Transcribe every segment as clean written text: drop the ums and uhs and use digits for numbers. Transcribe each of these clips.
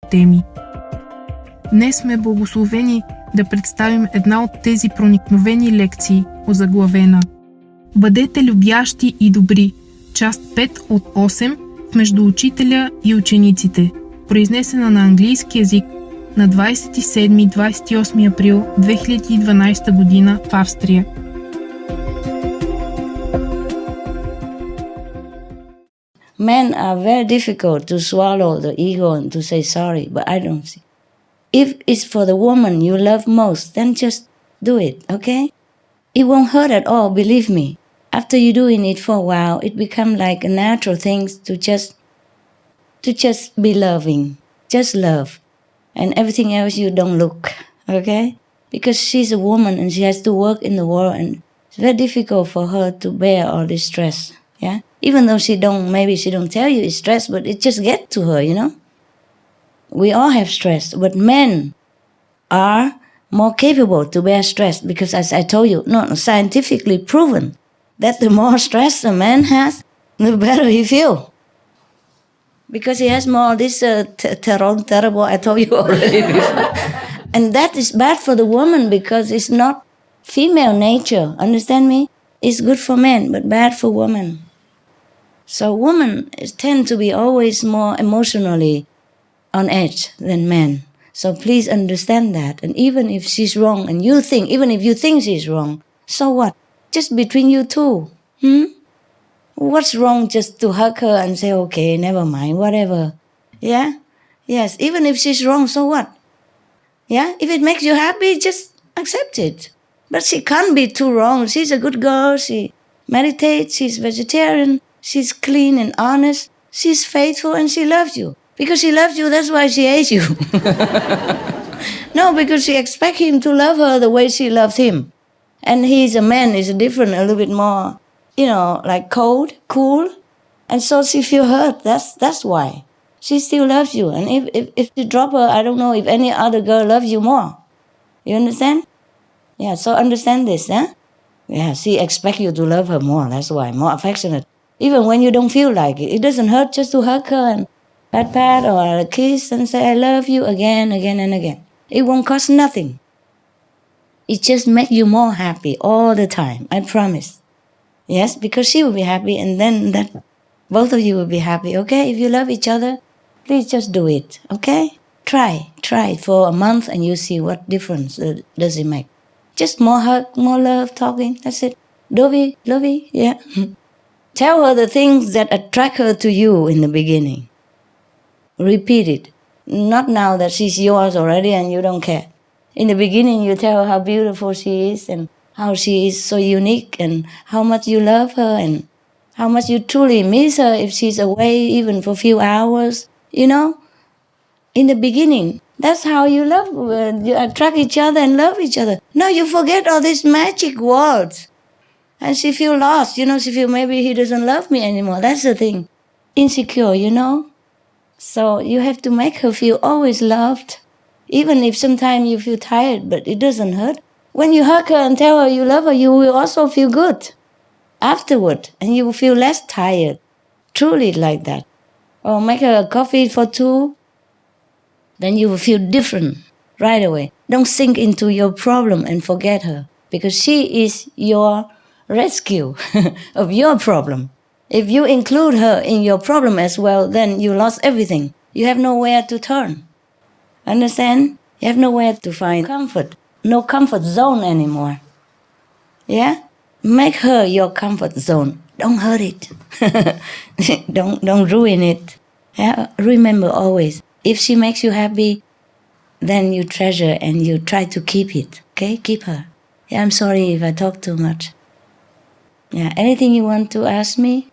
теми. Днес сме благословени да представим една от тези проникновени лекции, озаглавена "Бъдете любящи и добри", част 5 от 8 между учителя и учениците, произнесена на английски език на 27-28 април 2012 година в Австрия. Men are very difficult to swallow the ego and to say sorry, but I don't see. If it's for the woman you love most, then just do it, okay? It won't hurt at all, believe me. After you doing it for a while, it becomes like a natural thing to just be loving, just love, and everything else you don't look, okay? Because she's a woman and she has to work in the world, and it's very difficult for her to bear all this stress, yeah? Even though maybe she don't tell you it's stress, but it just gets to her, you know? We all have stress, but men are more capable to bear stress because, as I told you, scientifically proven that the more stress a man has, the better he feels. Because he has more of this terrible, I told you already before. And that is bad for the woman because it's not female nature, understand me? It's good for men, but bad for women. So women tend to be always more emotionally on edge than men. So please understand that. And even if she's wrong and even if you think she's wrong, so what? Just between you two. What's wrong just to hug her and say, okay, never mind, whatever. Yeah? Yes, even if she's wrong, so what? Yeah? If it makes you happy, just accept it. But she can't be too wrong. She's a good girl. She meditates. She's vegetarian. She's clean and honest. She's faithful and she loves you. Because she loves you, that's why she hates you. No, because she expects him to love her the way she loves him. And he's a man, he's different, a little bit more, like cold, cool. And so she feels hurt. That's why. She still loves you. And if you drop her, I don't know if any other girl loves you more. You understand? Yeah, so understand this, huh? Yeah, she expects you to love her more. That's why, more affectionate. Even when you don't feel like it. It doesn't hurt just to hug her and pat or a kiss and say, I love you again and again. It won't cost nothing. It just makes you more happy all the time, I promise. Yes, because she will be happy and then both of you will be happy, okay? If you love each other, please just do it, okay? Try it for a month and you see what difference does it make. Just more hug, more love, talking, that's it. Lovey, yeah. Tell her the things that attract her to you in the beginning. Repeat it. Not now that she's yours already and you don't care. In the beginning, you tell her how beautiful she is and how she is so unique and how much you love her and how much you truly miss her if she's away even for a few hours. In the beginning, that's how you you attract each other and love each other. Now you forget all these magic words. And she feels lost, she feels maybe he doesn't love me anymore. That's the thing. Insecure, So you have to make her feel always loved. Even if sometimes you feel tired, but it doesn't hurt. When you hug her and tell her you love her, you will also feel good afterward. And you will feel less tired. Truly like that. Or make her a coffee for two. Then you will feel different right away. Don't sink into your problem and forget her. Because she is your rescue of your problem. If you include her in your problem as well, then you lost everything. You have nowhere to turn. Understand? You have nowhere to find comfort. No comfort zone anymore. Yeah? Make her your comfort zone. Don't hurt it. Don't ruin it. Yeah? Remember always, if she makes you happy, then you treasure and you try to keep it. Okay? Keep her. Yeah, I'm sorry if I talk too much. Yeah, anything you want to ask me?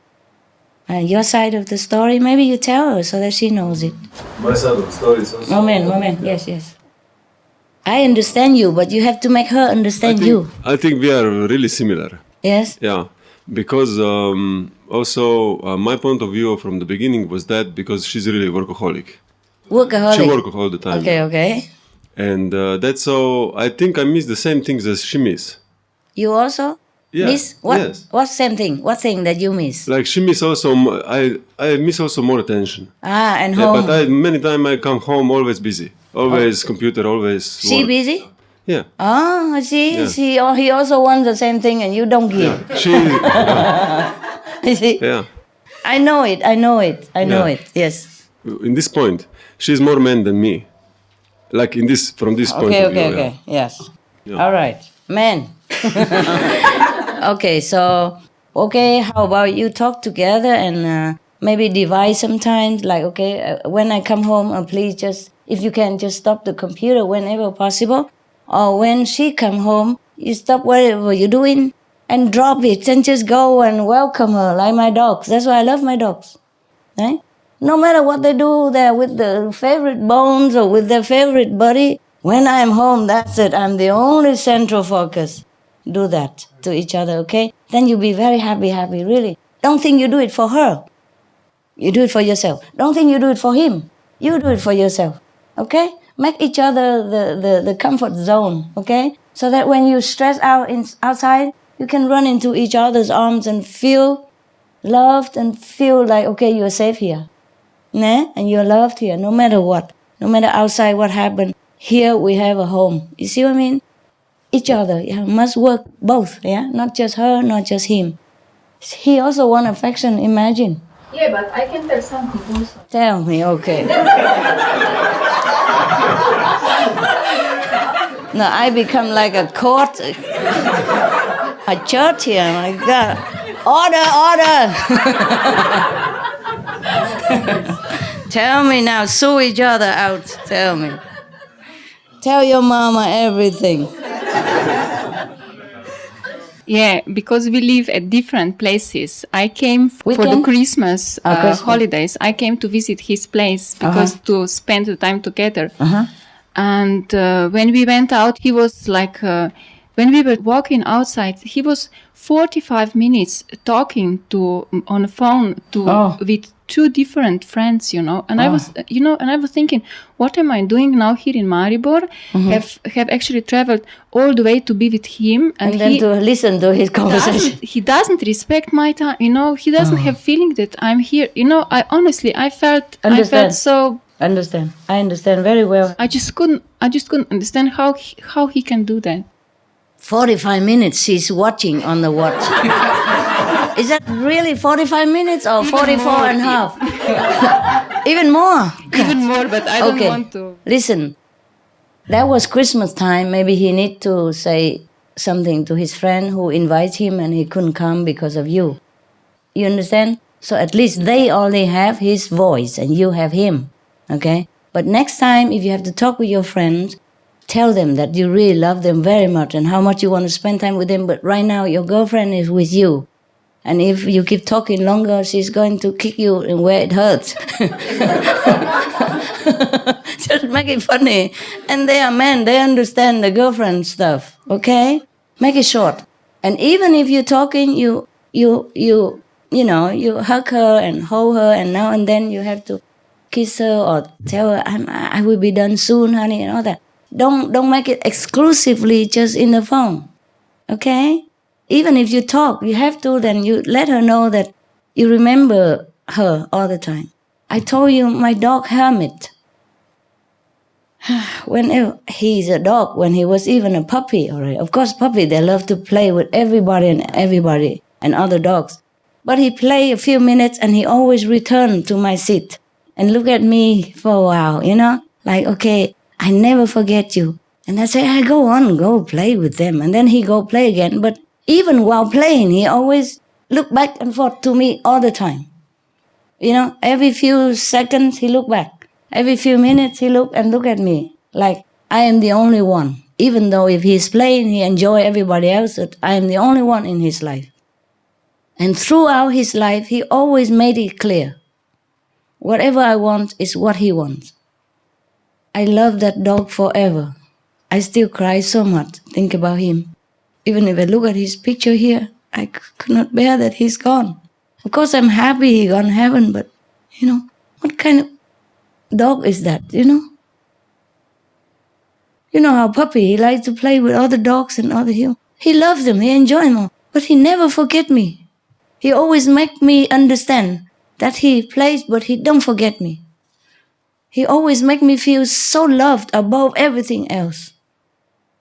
Your side of the story, maybe you tell her so that she knows it. My side of the story is also... Moment. Yes. I understand you, but you have to make her understand you. I think we are really similar. Yes? Yeah, because also my point of view from the beginning was that because she's really workaholic. Workaholic? She works all the time. Okay. And that's how I think I miss the same things as she miss. You also? Yeah. Miss? What? Yes. What same thing? What thing that you miss? Like she miss also. I miss also more attention. And Yeah, home. but many times I come home always busy, always computer, always. She work. busy? Yeah. Oh, see, Yeah. he also wants the same thing, and you don't give. Yeah. She. Yeah. You see? Yeah. I know it. Yeah. Yes. In this point, she's more man than me. Like in this, from this point of view. Okay. Yes. Yeah. All right, man. Okay, so how about you talk together and maybe divide sometimes? Like, when I come home, please just, if you can, just stop the computer whenever possible. Or when she come home, you stop whatever you're doing and drop it and just go and welcome her like my dogs. That's why I love my dogs. Right? No matter what they do, they're with their favorite bones or with their favorite buddy. When I'm home, that's it. I'm the only central focus. Do that to each other, okay? Then you'll be very happy, really. Don't think you do it for her. You do it for yourself. Don't think you do it for him. You do it for yourself, okay? Make each other the comfort zone, okay? So that when you stress out outside, you can run into each other's arms and feel loved and feel like, okay, you're safe here. Nah? And you're loved here, no matter what. No matter outside what happened, here we have a home. You see what I mean? Each other, must work both, not just her, not just him. He also want affection, imagine. Yeah, but I can tell something also. Tell me, okay. No, I become like a court, a church here, my God. Order! Tell me now, sue each other out, tell me. Tell your mama everything. Yeah, because we live at different places. I came for the Christmas holidays. I came to visit his place because to spend the time together. And when we went out, he was like, when we were walking outside, he was 45 minutes talking on the phone with two different friends, and I was, and I was thinking, what am I doing now here in Maribor? Have actually traveled all the way to be with him, and then to listen to his conversation. He doesn't respect my time, he doesn't have feeling that I'm here. I felt so. Understand. I understand very well. I just couldn't understand how he can do that. 45 minutes she's watching on the watch. Is that really 45 minutes or 44 and a half? Even more? Even more, but I don't want to. Listen, that was Christmas time. Maybe he need to say something to his friend who invites him and he couldn't come because of you. You understand? So at least they only have his voice and you have him. Okay? But next time, if you have to talk with your friends, tell them that you really love them very much and how much you want to spend time with them. But right now, your girlfriend is with you. And if you keep talking longer, she's going to kick you in where it hurts. Just make it funny. And they are men. They understand the girlfriend stuff. Okay? Make it short. And even if you're talking, you hug her and hold her, and now and then you have to kiss her or tell her, I will be done soon, honey, and all that. Don't make it exclusively just in the phone. Okay? Even if you talk, you have to, then you let her know that you remember her all the time. I told you my dog Hermit. Whenever he's a dog, when he was even a puppy already. Of course, puppy, they love to play with everybody and other dogs. But he played a few minutes and he always returned to my seat and look at me for a while, like, okay, I never forget you. And I say, go play with them. And then he go play again. But even while playing, he always look back and forth to me all the time. Every few seconds he look back. Every few minutes he look at me like I am the only one. Even though if he's playing, he enjoy everybody else, but I am the only one in his life. And throughout his life, he always made it clear. Whatever I want is what he wants. I love that dog forever. I still cry so much, think about him. Even if I look at his picture here, I could not bear that he's gone. Of course, I'm happy he gone to heaven, but, what kind of dog is that, You know how puppy, he likes to play with other dogs and other humans. He loves them, he enjoys them. But he never forget me. He always make me understand that he plays, but he don't forget me. He always make me feel so loved above everything else.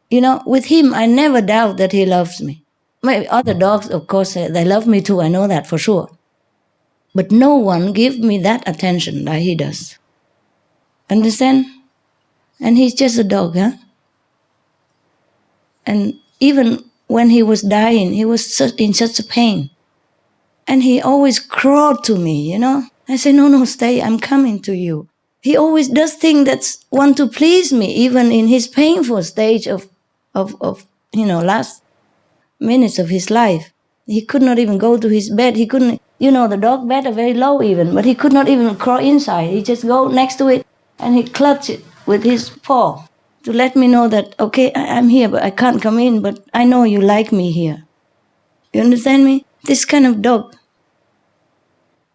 You know, with him, I never doubt that he loves me. Maybe other dogs, of course, they love me too. I know that for sure. But no one gives me that attention that he does. Understand? And he's just a dog, huh? And even when he was dying, he was in such a pain. And he always crawled to me, you know. I say, no, stay, I'm coming to you. He always does things that want to please me, even in his painful stage of last minutes of his life. He could not even go to his bed. He couldn't, the dog bed are very low even, but he could not even crawl inside. He just go next to it and he clutch it with his paw to let me know that, okay, I'm here, but I can't come in, but I know you like me here. You understand me? This kind of dog.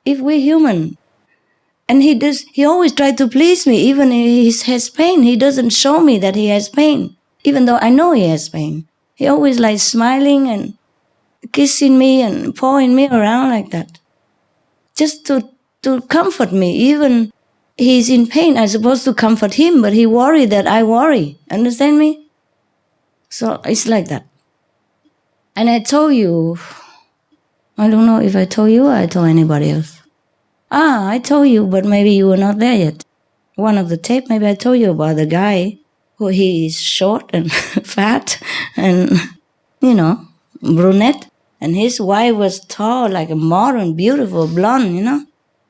If we're human, and he always tried to please me, even if he has pain. He doesn't show me that he has pain, even though I know he has pain. He always like smiling and kissing me and pawing me around like that. Just to comfort me. Even he's in pain, I'm supposed to comfort him, but he worried that I worry. Understand me? So it's like that. And I told you, I don't know if I told you or I told anybody else. I told you, but maybe you were not there yet. One of the tape, maybe I told you about the guy who he is short and fat and, brunette. And his wife was tall, like a modern, beautiful blonde,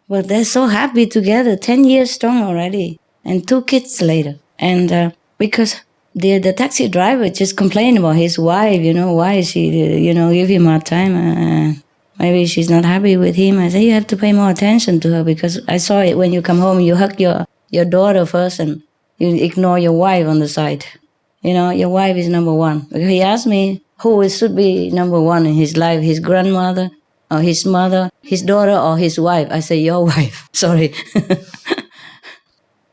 But they're so happy together, 10 years strong already, and 2 kids later. And because the taxi driver just complained about his wife, why is she, give him a hard time. Maybe she's not happy with him. I say, you have to pay more attention to her because I saw it when you come home, you hug your daughter first and you ignore your wife on the side. Your wife is number one. He asked me who should be number one in his life, his grandmother or his mother, his daughter or his wife. I say, your wife. Sorry.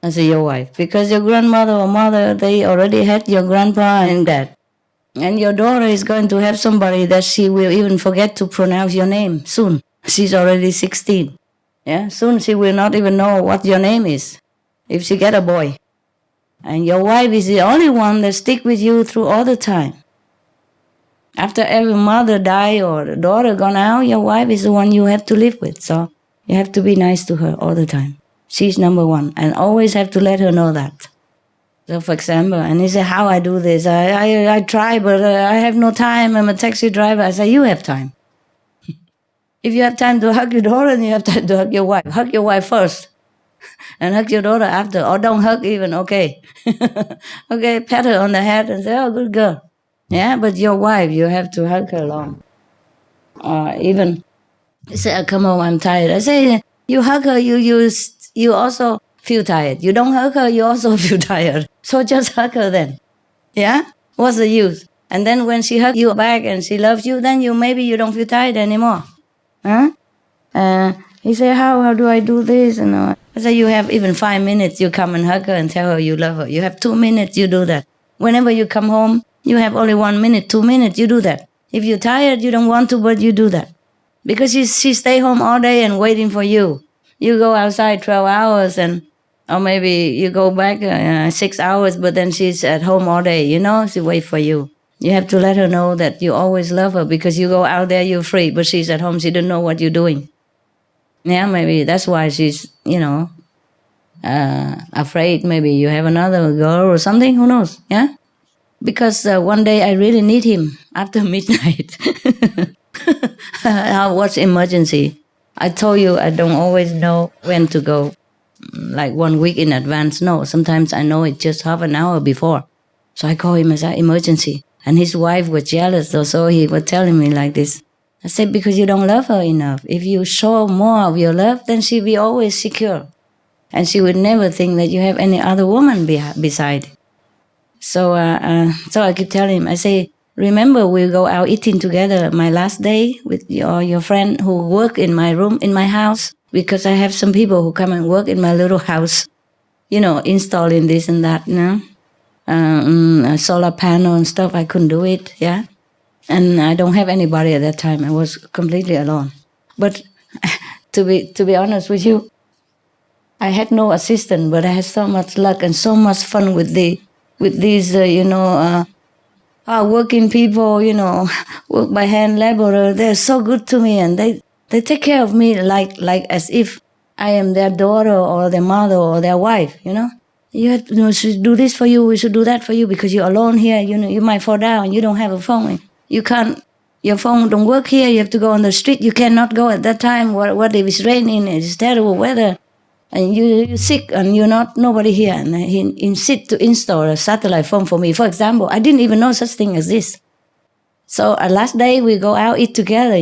I say, your wife. Because your grandmother or mother, they already had your grandpa and dad. And your daughter is going to have somebody that she will even forget to pronounce your name soon. She's already 16. Yeah, soon she will not even know what your name is if she get a boy. And your wife is the only one that stick with you through all the time. After every mother die or daughter gone out, your wife is the one you have to live with. So you have to be nice to her all the time. She's number one. And always have to let her know that. So, for example, and he said, how I do this? I try, but I have no time. I'm a taxi driver. I say, you have time. If you have time to hug your daughter, then you have time to hug your wife. Hug your wife first and hug your daughter after. Or don't hug even, okay. Okay, pat her on the head and say, oh, good girl. Yeah, but your wife, you have to hug her along. Even, he said, come home, I'm tired. I say, you hug her, you also feel tired. You don't hug her, you also feel tired. So just hug her then. Yeah? What's the use? And then when she hugs you back and she loves you, then maybe you don't feel tired anymore. Huh? He said, how do I do this? And I said, you have even 5 minutes, you come and hug her and tell her you love her. You have 2 minutes, you do that. Whenever you come home, you have only 1 minute, 2 minutes, you do that. If you're tired, you don't want to, but you do that. Because she stay home all day and waiting for you. You go outside 12 hours or maybe you go back 6 hours, but then she's at home all day, she wait for you. You have to let her know that you always love her because you go out there, you're free, but she's at home, she doesn't know what you're doing. Yeah, maybe that's why she's, afraid maybe you have another girl or something, who knows, yeah? Because one day I really need him after midnight. I was emergency. I told you I don't always know when to go, like 1 week in advance. No, sometimes I know it just half an hour before. So I call him as an emergency. And his wife was jealous, so he was telling me like this. I said, because you don't love her enough. If you show more of your love, then she'll be always secure. And she would never think that you have any other woman beside. So I keep telling him, I say, remember we'll go out eating together my last day with your friend who work in my room, in my house, because I have some people who come and work in my little house, installing this and that, solar panel and stuff. I couldn't do it, yeah. And I don't have anybody at that time. I was completely alone. But to be honest with you, I had no assistant, but I had so much luck and so much fun with these working people, work by hand laborer. They're so good to me, and they take care of me like as if I am their daughter or their mother or their wife. You have to, we should do this for you, we should do that for you, because you're alone here. You might fall down. You don't have a phone. You can't. Your phone don't work here. You have to go on the street. You cannot go at that time. What if it's raining? It's terrible weather, and you're sick and nobody here. And he insist to install a satellite phone for me. For example, I didn't even know such thing as this. So last day we go out eat together.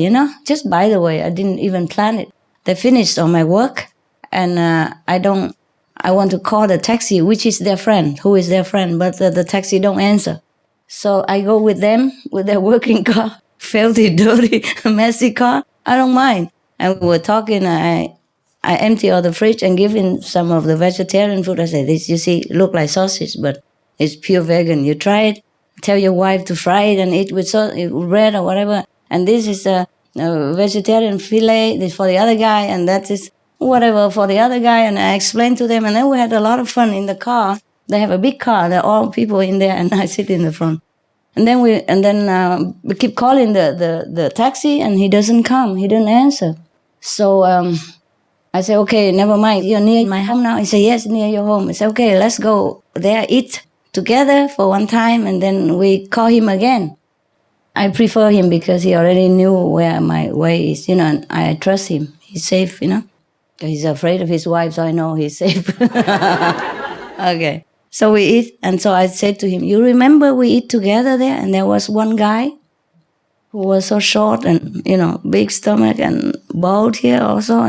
Just by the way, I didn't even plan it. They finished on my work, and I want to call the taxi, which is their friend, who is their friend, but the taxi don't answer. So I go with them with their working car, filthy, dirty, messy car. I don't mind. And we were talking. I empty all the fridge and give in some of the vegetarian food. I say, this, you see, look like sausage, but it's pure vegan. You try it. Tell your wife to fry it and eat with bread or whatever. And this is a vegetarian fillet. This for the other guy, and that is whatever for the other guy. And I explained to them, and then we had a lot of fun in the car. They have a big car. There are all people in there, and I sit in the front. And then we keep calling the taxi, and he doesn't come. He didn't answer. So I say, okay, never mind. You're near my home now. He said, yes, near your home. I said, okay, let's go there, eat together for one time, and then we call him again. I prefer him because he already knew where my way is, and I trust him. He's safe, He's afraid of his wife, so I know he's safe. Okay. So we eat, and so I said to him, you remember we eat together there? And there was one guy who was so short and, big stomach and bald here also.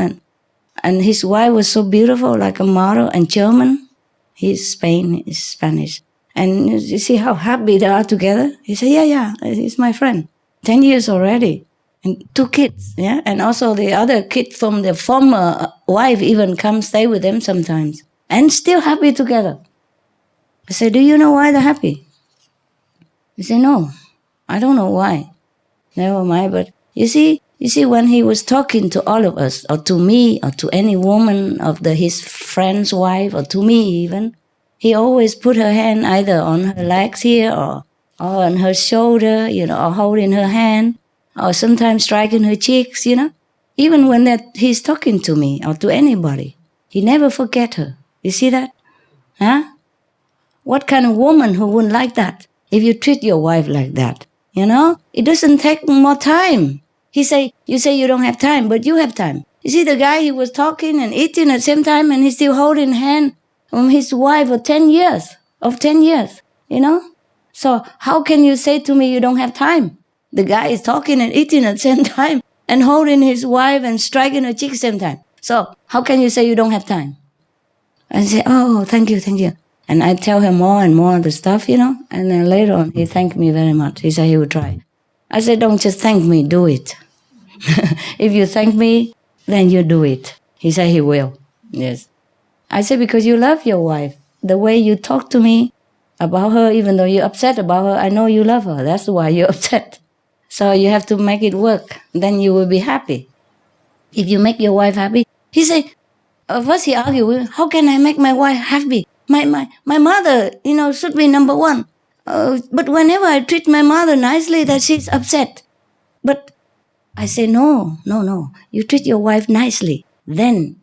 And his wife was so beautiful, like a model, and German. He's Spanish. And you see how happy they are together? He said, yeah, he's my friend. 10 years already. And 2 kids, yeah? And also the other kid from the former wife even come stay with them sometimes. And still happy together. I said, do you know why they're happy? He said, no, I don't know why. Never mind, but you see, when he was talking to all of us, or to me, or to any woman of his friend's wife, or to me even, he always put her hand either on her legs here, or on her shoulder, or holding her hand, or sometimes striking her cheeks, Even when he's talking to me, or to anybody, he never forget her. You see that? Huh? What kind of woman who wouldn't like that? If you treat your wife like that, it doesn't take more time. You say you don't have time, but you have time. You see the guy, he was talking and eating at the same time, and he's still holding hand on his wife for 10 years, So how can you say to me you don't have time? The guy is talking and eating at the same time and holding his wife and striking her cheek at the same time. So how can you say you don't have time? I say, oh, thank you. And I tell him more and more of the stuff, and then later on he thanked me very much. He said he would try. I said, don't just thank me, do it. If you thank me, then you do it. He said he will. Yes. I said, because you love your wife. The way you talk to me about her, even though you're upset about her, I know you love her. That's why you're upset. So you have to make it work. Then you will be happy. If you make your wife happy, he said, first he argued, how can I make my wife happy? My mother, should be number one. But whenever I treat my mother nicely, that she's upset. But I say, no. You treat your wife nicely. Then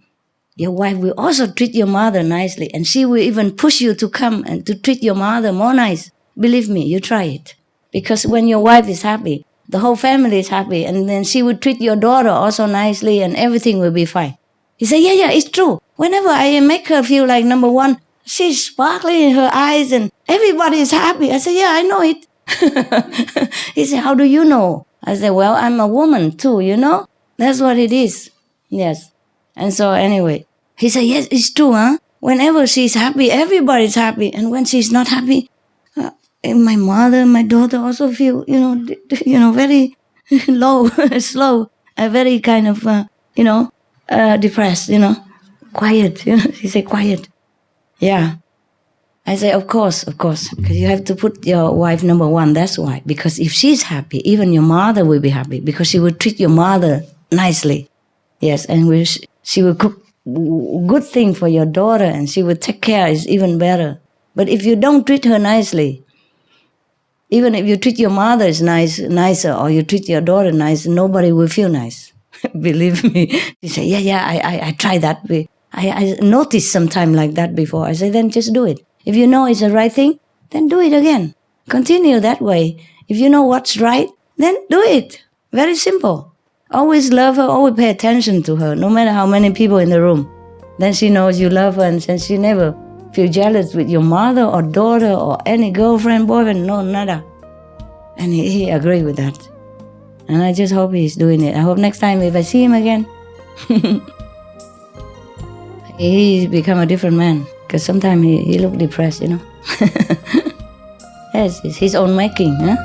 your wife will also treat your mother nicely. And she will even push you to come and to treat your mother more nice. Believe me, you try it. Because when your wife is happy, the whole family is happy. And then she will treat your daughter also nicely, and everything will be fine. He said, yeah, it's true. Whenever I make her feel like number one, she's sparkling in her eyes and everybody is happy. I said, yeah, I know it. He said, how do you know? I said, well, I'm a woman too, That's what it is. Yes. And so anyway, he said, yes, it's true, huh? Whenever she's happy, everybody's happy. And when she's not happy, my mother, my daughter also feel, very low, slow, very kind of, depressed, quiet. He said, quiet. Yeah. I say, of course, because you have to put your wife number one. That's why. Because if she's happy, even your mother will be happy because she will treat your mother nicely. Yes, and she will cook good thing for your daughter and she will take care. It's even better. But if you don't treat her nicely, even if you treat your mother nicer, or you treat your daughter nice, nobody will feel nice. Believe me. You say, I tried that. I noticed sometime like that before. I say, then just do it. If you know it's the right thing, then do it again. Continue that way. If you know what's right, then do it. Very simple. Always love her, always pay attention to her, no matter how many people in the room. Then she knows you love her and she never feel jealous with your mother or daughter or any girlfriend, boyfriend, no, nada. And he agreed with that. And I just hope he's doing it. I hope next time if I see him again, he become a different man. Because sometimes he look depressed, you know. Yes, it's his own making, huh?